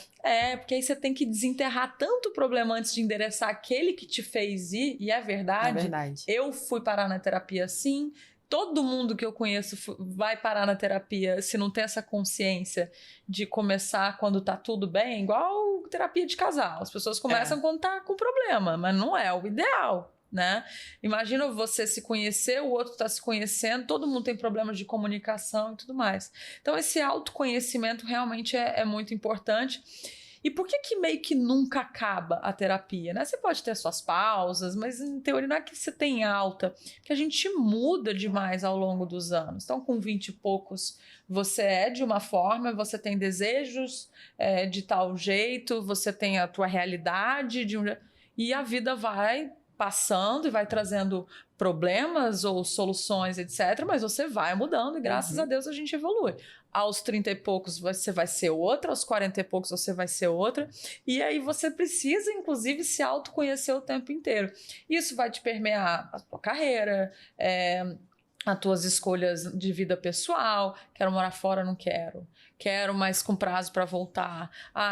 Porque aí você tem que desenterrar tanto o problema antes de endereçar aquele que te fez ir, e é verdade. É verdade. Eu fui parar na terapia sim. Todo mundo que eu conheço vai parar na terapia se não tem essa consciência de começar quando tá tudo bem, igual terapia de casal. As pessoas começam quando tá com problema, mas não é o ideal, né? Imagina você se conhecer, o outro tá se conhecendo, todo mundo tem problemas de comunicação e tudo mais. Então esse autoconhecimento realmente é muito importante. E por que meio que nunca acaba a terapia, né? Você pode ter suas pausas, mas em teoria não é que você tem alta, que a gente muda demais ao longo dos anos. Então, com 20 e poucos, você é de uma forma, você tem desejos de tal jeito, você tem a tua realidade, e a vida vai passando e vai trazendo problemas ou soluções, etc. Mas você vai mudando e graças a Deus a gente evolui. Aos 30 e poucos você vai ser outra, aos 40 e poucos você vai ser outra, e aí você precisa, inclusive, se autoconhecer o tempo inteiro. Isso vai te permear a tua carreira, as tuas escolhas de vida pessoal. Quero morar fora, não quero. Quero, mas com prazo para voltar.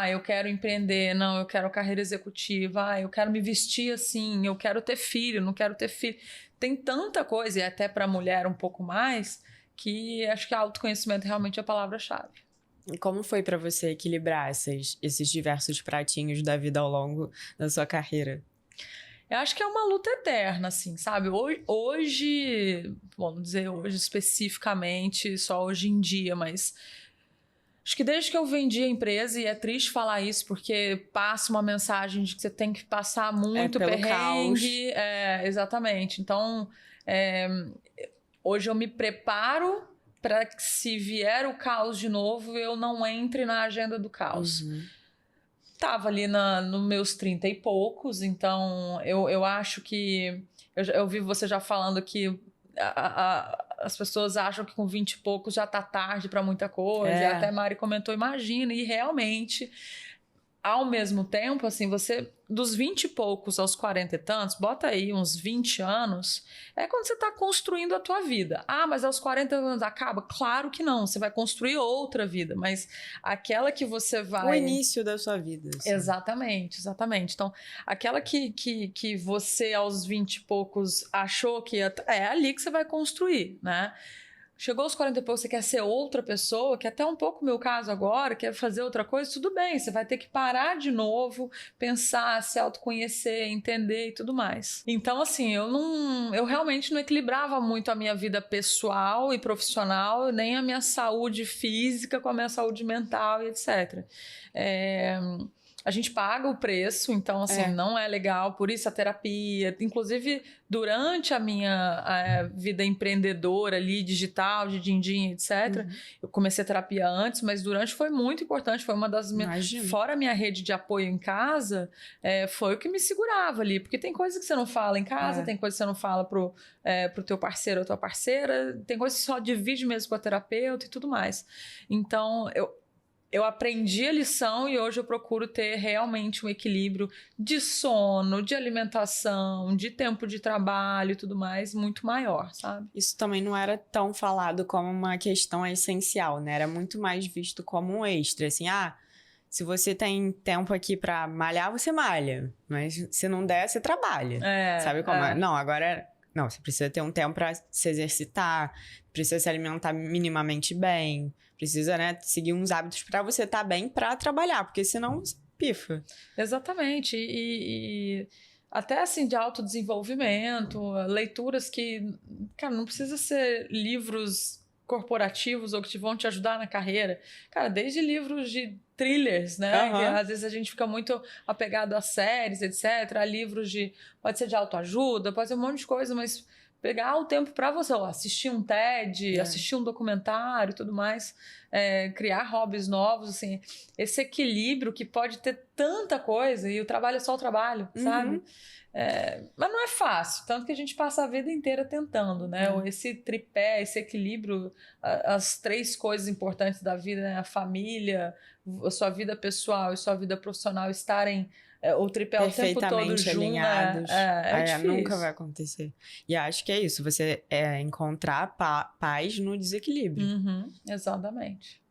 Eu quero empreender. Não, eu quero carreira executiva. Eu quero me vestir assim. Eu quero ter filho, não quero ter filho. Tem tanta coisa, e até para mulher um pouco mais, que acho que autoconhecimento realmente é a palavra-chave. E como foi para você equilibrar esses diversos pratinhos da vida ao longo da sua carreira? Eu acho que é uma luta eterna, assim, sabe? Hoje, vamos dizer hoje especificamente, só hoje em dia, mas acho que desde que eu vendi a empresa, e é triste falar isso, porque passa uma mensagem de que você tem que passar muito pelo perrengue. caos. Exatamente. Então, hoje eu me preparo para que, se vier o caos de novo, eu não entre na agenda do caos. Tava ali nos meus 30 e poucos, então eu acho que... Eu vi você já falando que as pessoas acham que com 20 e poucos já tá tarde para muita coisa. E até a Mari comentou, imagina, e realmente... Ao mesmo tempo, assim, você, dos 20 e poucos aos 40 e tantos, bota aí uns 20 anos, é quando você está construindo a tua vida. Mas aos 40 anos acaba? Claro que não, você vai construir outra vida, mas aquela que você vai... O início da sua vida. Assim. Exatamente. Então, aquela que você aos 20 e poucos achou que é ali que você vai construir, né? Chegou aos 40 e poucos, você quer ser outra pessoa, que é até um pouco o meu caso agora, quer fazer outra coisa, tudo bem, você vai ter que parar de novo, pensar, se autoconhecer, entender e tudo mais. Então, assim, eu realmente não equilibrava muito a minha vida pessoal e profissional, nem a minha saúde física com a minha saúde mental e etc. A gente paga o preço, então, assim, não é legal. Por isso a terapia. Inclusive, durante a minha vida empreendedora ali, digital, de din-din, etc. Eu comecei a terapia antes, mas durante foi muito importante. Foi uma das minhas... Fora a minha rede de apoio em casa, foi o que me segurava ali. Porque tem coisas que você não fala em casa, tem coisas que você não fala pro teu parceiro ou tua parceira, tem coisas que só divide mesmo com a terapeuta e tudo mais. Então, eu aprendi a lição e hoje eu procuro ter realmente um equilíbrio de sono, de alimentação, de tempo de trabalho e tudo mais muito maior, sabe? Isso também não era tão falado como uma questão essencial, né? Era muito mais visto como um extra, assim, se você tem tempo aqui pra malhar, você malha, mas se não der, você trabalha, sabe como é? Não, agora... Não, você precisa ter um tempo pra se exercitar, precisa se alimentar minimamente bem, precisa, né, seguir uns hábitos pra você estar bem pra trabalhar, porque senão pifa. Exatamente. E até assim de autodesenvolvimento, leituras que, cara, não precisa ser livros corporativos ou que vão te ajudar na carreira. Cara, desde livros de thrillers, né? Que às vezes a gente fica muito apegado a séries, etc. A livros pode ser de autoajuda, pode ser um monte de coisa, mas pegar o tempo para você, assistir um TED, assistir um documentário e tudo mais, criar hobbies novos, assim, esse equilíbrio que pode ter tanta coisa e o trabalho é só o trabalho, sabe? Mas não é fácil, tanto que a gente passa a vida inteira tentando, né? Esse tripé, esse equilíbrio, as 3 coisas importantes da vida, né? A família, a sua vida pessoal e sua vida profissional estarem o tripé o tempo todo perfeitamente junto, alinhados. é difícil. Nunca vai acontecer. E acho que é isso, você encontrar paz no desequilíbrio. Exatamente.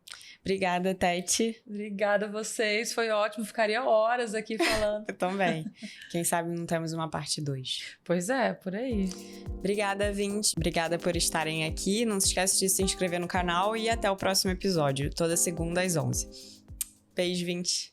Obrigada, Tete. Obrigada a vocês, foi ótimo, ficaria horas aqui falando. Eu também. Quem sabe não temos uma parte 2. Pois é, por aí. Obrigada, 20. Obrigada por estarem aqui. Não se esqueça de se inscrever no canal e até o próximo episódio, toda segunda às 11. Beijo, 20.